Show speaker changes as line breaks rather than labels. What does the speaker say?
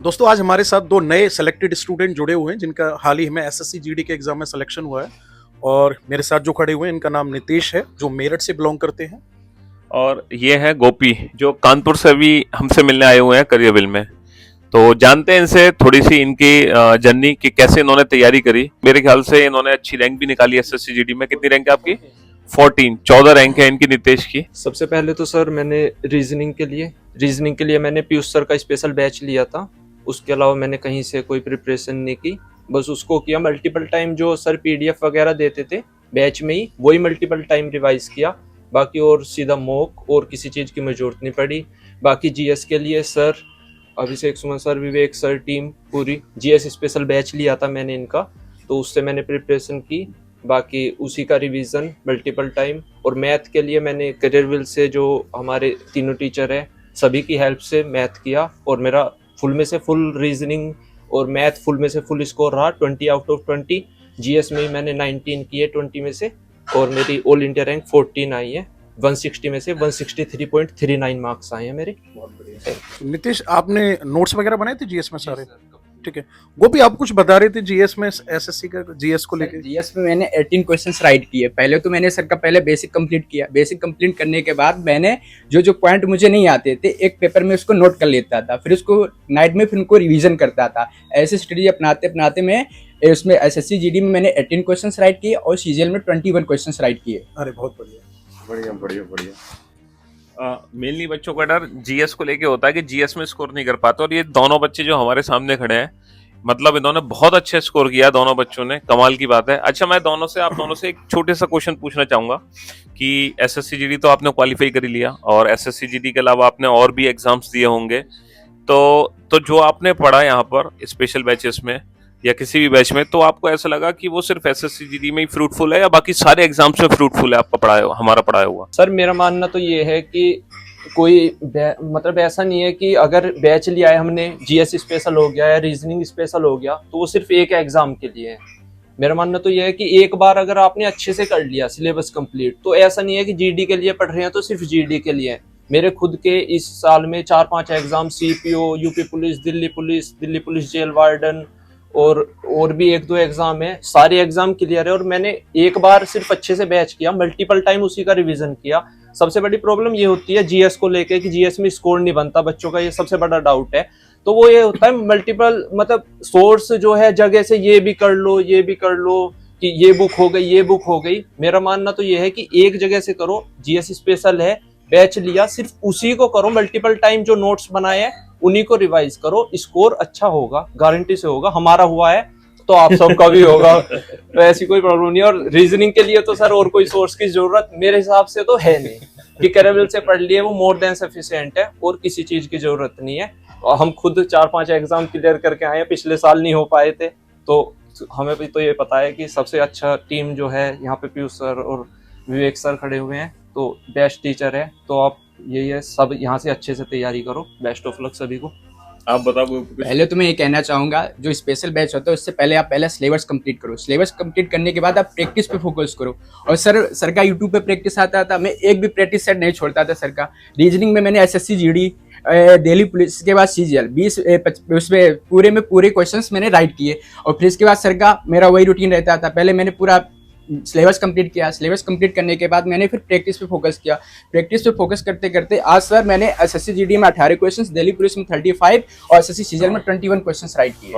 दोस्तों आज हमारे साथ दो नए सेलेक्टेड स्टूडेंट जुड़े हुए हैं जिनका हाल ही में एसएससी जीडी के एग्जाम में सिलेक्शन हुआ है। और मेरे साथ जो खड़े हुए हैं इनका नाम नितेश है जो मेरठ से बिलोंग करते हैं।
और ये है गोपी जो कानपुर से भी हमसे मिलने आए हुए हैं करियरविल में। तो जानते हैं इनसे थोड़ी सी इनकी जर्नी कि कैसे इन्होंने तैयारी करी। मेरे ख्याल से इन्होंने अच्छी रैंक भी निकाली एसएससी जीडी में। कितनी रैंक है आपकी? 14 रैंक है इनकी नितेश की।
सबसे पहले तो सर मैंने रीजनिंग के लिए मैंने पीयूष सर का स्पेशल बैच लिया था। उसके अलावा मैंने कहीं से कोई प्रिपरेशन नहीं की, बस उसको किया मल्टीपल टाइम। जो सर पीडीएफ वगैरह देते थे बैच में ही वही मल्टीपल टाइम रिवाइज किया। बाकी और सीधा मॉक और किसी चीज़ की मुझे जरूरत नहीं पड़ी। बाकी जीएस के लिए सर अभिषेक सुमन सर, विवेक सर, टीम पूरी जीएस स्पेशल बैच लिया था मैंने इनका, तो उससे मैंने प्रिपरेशन की। बाकी उसी का रिवीजन मल्टीपल टाइम। और मैथ के लिए मैंने करियरविल से जो हमारे तीनों टीचर हैं सभी की हेल्प से मैथ किया और मेरा फुल में से फुल रीजनिंग और मैथ फुल में से फुल स्कोर रहा 20 आउट ऑफ 20। जीएस में मैंने 19 किए 20 में से और मेरी ऑल इंडिया रैंक 14 आई है। 160 में से 163.39 मार्क्स आए हैं मेरे।
बहुत बढ़िया। नितेश आपने नोट्स वगैरह बनाए थे जीएस में सारे? ठीक है। गोपी आप कुछ बता रहे थे जीएस में, एसएससी का जीएस को लेकर।
जीएस में मैंने 18 क्वेश्चंस राइट किए। पहले तो मैंने सर का पहले बेसिक कंप्लीट किया। बेसिक कंप्लीट करने के बाद मैंने जो जो पॉइंट मुझे नहीं आते थे एक पेपर में उसको नोट कर लेता था, फिर उसको नाइट में फिर उनको रिवीजन करता था। ऐसे स्टडी अपनाते अपनाते मैं उसमें एसएससी जीडी में मैंने 18 क्वेश्चंस राइट किए और सीजीएल में 21 क्वेश्चंस राइट किए।
अरे बहुत बढ़िया बढ़िया बढ़िया बढ़िया।
मेनली बच्चों का डर जीएस को लेके होता है कि जीएस में स्कोर नहीं कर पाते, और ये दोनों बच्चे जो हमारे सामने खड़े हैं मतलब इन्होंने बहुत अच्छे स्कोर किया। दोनों बच्चों ने, कमाल की बात है। अच्छा, मैं आप दोनों से एक छोटे सा क्वेश्चन पूछना चाहूंगा कि एसएससी जीडी तो आपने क्वालिफाई कर लिया और एसएससी जीडी के अलावा आपने और भी एग्जाम्स दिए होंगे, तो जो आपने पढ़ा यहाँ पर स्पेशल बैचेस में या किसी भी बैच में, तो आपको ऐसा लगा कि वो सिर्फ एसएससी जीडी में ही फ्रूटफुल है या बाकी सारे एग्जाम्स में फ्रूटफुल है आपका पढ़ाया हमारा पढ़ाया हुआ?
सर मेरा मानना तो ये है कि कोई मतलब ऐसा नहीं है कि अगर बैच लिया है हमने, जीएस स्पेशल हो गया या रीजनिंग स्पेशल हो गया, तो वो सिर्फ एक एग्जाम के लिए है। मेरा मानना तो ये है कि एक बार अगर आपने अच्छे से कर लिया सिलेबस कंप्लीट, तो ऐसा नहीं है कि जीडी के लिए पढ़ रहे हैं तो सिर्फ जीडी के लिए है। मेरे खुद के इस साल में 4-5 exam, CPO, UP police, Delhi police jail warden और भी 1-2 एग्जाम है। सारे एग्जाम क्लियर है और मैंने एक बार सिर्फ अच्छे से बैच किया, मल्टीपल टाइम उसी का रिवीजन किया। सबसे बड़ी प्रॉब्लम ये होती है जीएस को लेके कि जीएस में स्कोर नहीं बनता बच्चों का, ये सबसे बड़ा डाउट है। तो वो ये होता है मल्टीपल मतलब सोर्स जो है जगह से ये भी कर लो कि ये बुक हो गई ये बुक हो गई। मेरा मानना तो ये है कि एक जगह से करो। जीएस स्पेशल है, बैच लिया, सिर्फ उसी को करो। मल्टीपल टाइम जो नोट्स बनाए हैं उन्हीं को रिवाइज करो, स्कोर अच्छा होगा, गारंटी से होगा। हमारा हुआ है तो आप सबका भी होगा, तो ऐसी कोई प्रॉब्लम नहीं है। और रीजनिंग के लिए तो सर और कोई सोर्स की जरूरत मेरे हिसाब से तो है नहीं कि करियरविल से पढ़ लिए वो मोर देन सफिशिएंट है और किसी चीज की जरूरत नहीं है। और हम खुद 4-5 एग्जाम क्लियर करके आए हैं, पिछले साल नहीं हो पाए थे, तो हमें भी तो ये पता है कि सबसे अच्छा टीम जो है यहाँ पे पीयूष सर और विवेक सर खड़े हुए हैं, तो बेस्ट टीचर है। तो आप यही है, सब यहाँ से अच्छे से तैयारी करो। बेस्ट ऑफ लक सभी को।
आप बताओ।
पहले तो मैं ये कहना चाहूंगा जो स्पेशल बैच होता है उससे पहले आप पहले सिलेबस कंप्लीट करो। सिलेबस कंप्लीट करने के बाद आप प्रैक्टिस पे फोकस करो। और सर का यूट्यूब पे प्रैक्टिस आता था, मैं एक भी प्रैक्टिस सेट नहीं छोड़ता था सर का। रीजनिंग में मैंने एसएससी जीडी, दिल्ली पुलिस के बाद सीजीएल 20 उसमें पूरे क्वेश्चंस मैंने राइट किए। और फिर इसके बाद सर का मेरा वही रूटीन रहता था, पहले मैंने पूरा सिलेबस कंप्लीट किया। सिलेबस कंप्लीट करने के बाद मैंने फिर प्रैक्टिस पे फोकस किया। प्रैक्टिस पे फोकस करते करते आज सर मैंने एसएससी जीडी में 18 क्वेश्चंस, दिल्ली पुलिस में 35 और एसएससी सीजीएल में 21 क्वेश्चंस राइट किए।